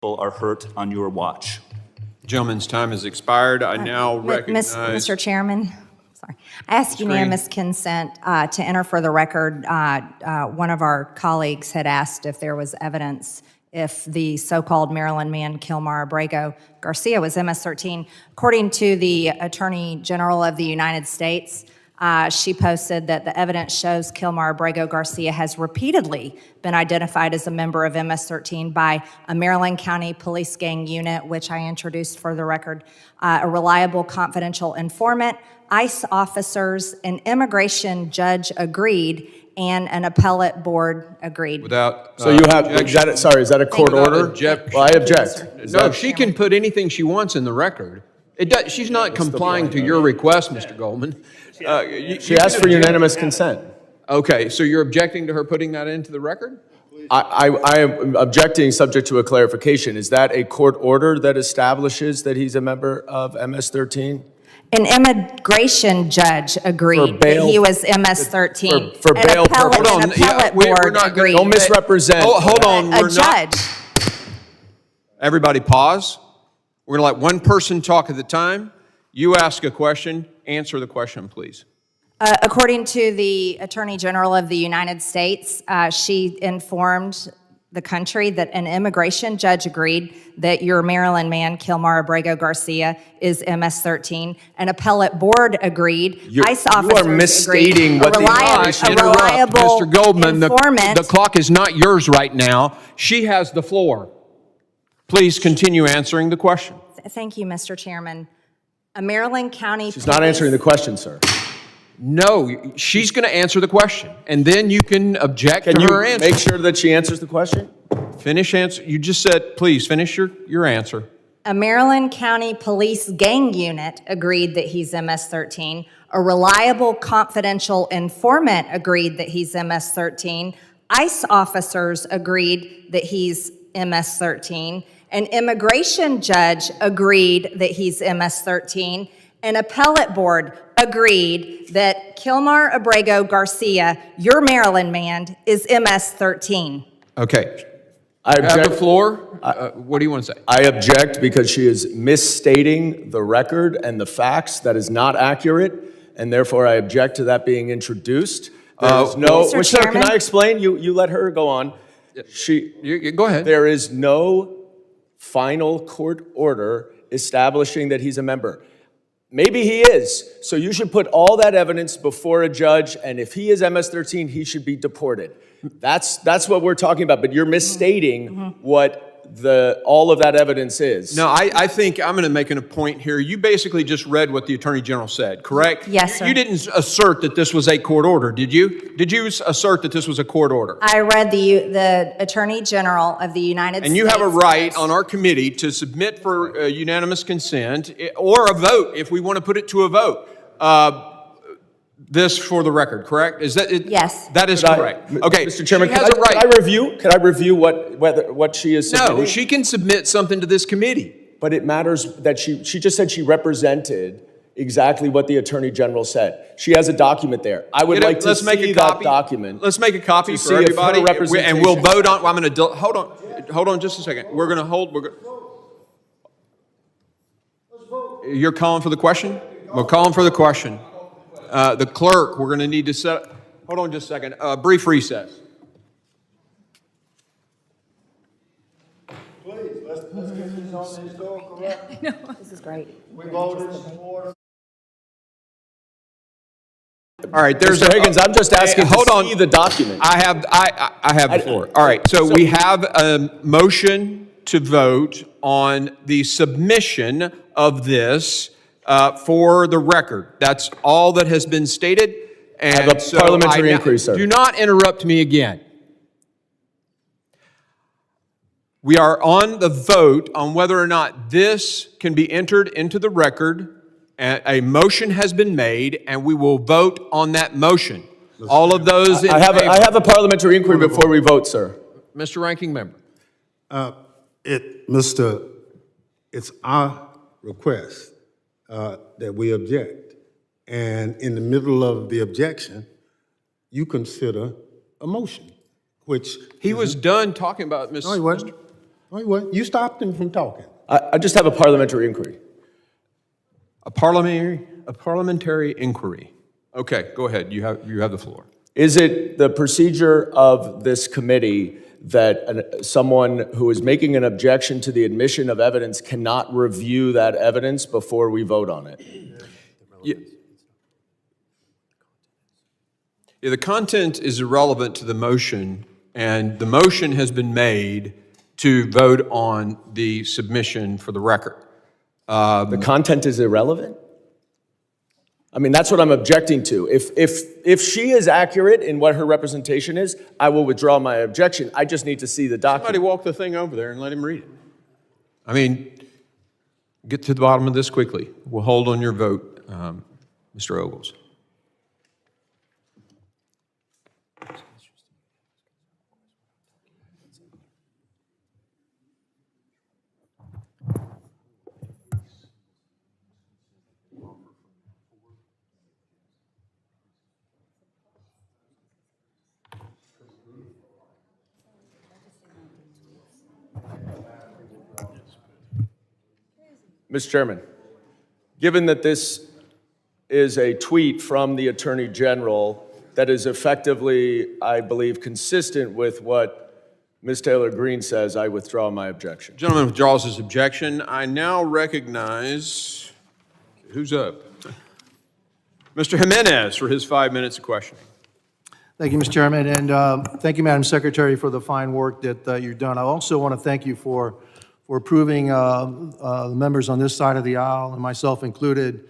people are hurt on your watch. Gentleman's time has expired. I now recognize... Mr. Chairman, sorry. I ask Green. unanimous consent to enter for the record. One of our colleagues had asked if there was evidence if the so-called Maryland man, Kilmar Abrego Garcia, was MS-13. According to the Attorney General of the United States, she posted that the evidence shows Kilmar Abrego Garcia has repeatedly been identified as a member of MS-13 by a Maryland County Police Gang unit, which I introduced for the record, a reliable confidential informant, ICE officers, an immigration judge agreed, and an appellate board agreed. Without... So you have, is that a court order? Objection. Well, I object. No, she can put anything she wants in the record. She's not complying to your request, Mr. Goldman. She asked for unanimous consent. Okay, so you're objecting to her putting that into the record? I am objecting subject to a clarification. Is that a court order that establishes that he's a member of MS-13? An immigration judge agreed that he was MS-13. For bail purposes. An appellate board agreed. Don't misrepresent. Hold on. A judge. Everybody pause. We're going to let one person talk at a time. You ask a question. Answer the question, please. According to the Attorney General of the United States, she informed the country that an immigration judge agreed that your Maryland man, Kilmar Abrego Garcia, is MS-13. An appellate board agreed. ICE officers you are misstating agreed. what A reliable Mr. Goldman, informant. the clock is not yours right now. She has the floor. Please continue answering the question. Thank you, Mr. Chairman. A Maryland County She's not answering the question, sir. No, she's going to answer the question, and then you can object Can to you her answer. make sure that she answers the question? Finish answer. You just said, please finish your answer. A Maryland County Police Gang unit agreed that he's MS-13. A reliable confidential informant agreed that he's MS-13. ICE officers agreed that he's MS-13. An immigration judge agreed that he's MS-13. An appellate board agreed that Kilmar Abrego Garcia, your Maryland man, is MS-13. Okay. I You have object. the floor. What do you want to say? I object because she is misstating the record and the facts. That is not accurate, and therefore I object to that being introduced. There's no. Mr. Well, sir, can Chairman? I explain? You let her go on. Go ahead. There is no final court order establishing that he's a member. Maybe he is. So you should put all that evidence before a judge, and if he is MS-13, he should be deported. That's what we're talking about, but you're misstating what all of that evidence is. No, I think I'm going to make a point here. You basically just read what the Attorney General said, correct? Yes, sir. You didn't assert that this was a court order, did you? Did you assert that this was a court order? I read the Attorney General of the United States. And you have a right on our committee to submit for unanimous consent or a vote if we want to put it to a vote. This for the record, correct? Is that it? Yes. That is correct. Okay, Mr. Chairman, she has a right. Could I review what she is submitting? No, she can submit something to this committee. But it matters that she just said she represented exactly what the Attorney General said. She has a document there. I would like to see that document. Let's make a copy to for see if her everybody, representation- and we'll vote on. I'm going to hold on just a second. We're going to hold. You're calling for the question? We're calling for the question. The clerk, we're going to need to set. Hold on just a second. Brief recess. Please, let's get this on the historical record. This is great. We voted in support. All right, there's Mr. Higgins, I'm just asking hold to on. see the document. I have the floor. All right, so we have a motion to vote on the submission of this for the record. That's all that has been stated. And I have a parliamentary inquiry, sir. Do not interrupt me again. We are on the vote on whether or not this can be entered into the record. A motion has been made, and we will vote on that motion. All of those in I favor. have a parliamentary inquiry before we vote, sir. Mr. Ranking Member. It's our request that we object. And in the middle of the objection, you consider a motion, which He was done talking about Ms. No, he wasn't. Wait, what? You stopped him from talking. I just have a parliamentary inquiry. A parliamentary inquiry. Okay, go ahead. You have the floor. Is it the procedure of this committee that someone who is making an objection to the admission of evidence cannot review that evidence before we vote on it? Yeah, the content is irrelevant to the motion, and the motion has been made to vote on the submission for the record. The content is irrelevant? I mean, that's what I'm objecting to. If she is accurate in what her representation is, I will withdraw my objection. I just need to see the Somebody document. walk the thing over there and let him read it. I mean, get to the bottom of this quickly. We'll hold on your vote, Mr. Ogles. Mr. Chairman, given that this is a tweet from the Attorney General that is effectively, I believe, consistent with what Ms. Taylor Greene says, I withdraw my objection. Gentleman withdraws his objection. I now recognize, who's up? Mr. Jimenez for his 5 minutes of questioning. Thank you, Mr. Chairman, and thank you, Madam Secretary, for the fine work that you've done. I also want to thank you for approving the members on this side of the aisle, and myself included,